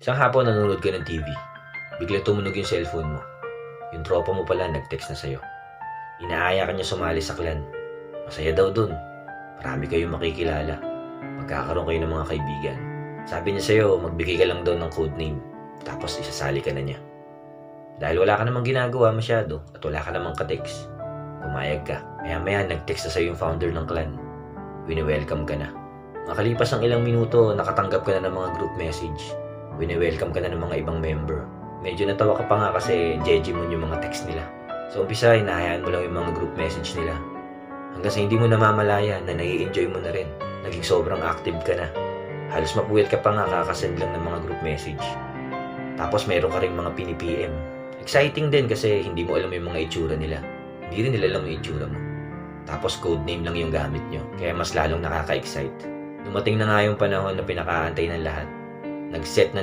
Isang hapon nanonood ka ng TV. Biglang tumunog yung cellphone mo. Yung tropa mo pala nag-text na sa'yo. Inaaya ka niya sumali sa clan. Masaya daw dun. Marami kayong makikilala. Magkakaroon kayo ng mga kaibigan. Sabi niya sa'yo, magbigay ka lang daw ng codename. Tapos isasali ka na niya. Dahil wala ka namang ginagawa masyado at wala ka namang ka-text, pumayag ka. Maya-maya nag-text na sa'yo yung founder ng clan. Wini-welcome ka na. Makalipas ang ilang minuto, nakatanggap ka na ng mga group message. Wini-welcome ka na ng mga ibang member. Medyo natawa ka pa nga kasi jejemon yung mga text nila. Sa umpisa, hinahayaan mo lang yung mga group message nila. Hanggang sa hindi mo namamalaya na nai-enjoy mo na rin. Naging sobrang active ka na. Halos mapuyat ka pa nga kakasend lang ng mga group message. Tapos meron ka rin mga pini-PM. Exciting din kasi hindi mo alam yung mga itsura nila. Hindi rin nila alam yung itsura mo. Tapos codename lang yung gamit nyo, kaya mas lalong nakaka-excite. Dumating na nga yung panahon na pinakaantay ng lahat. Nag-set na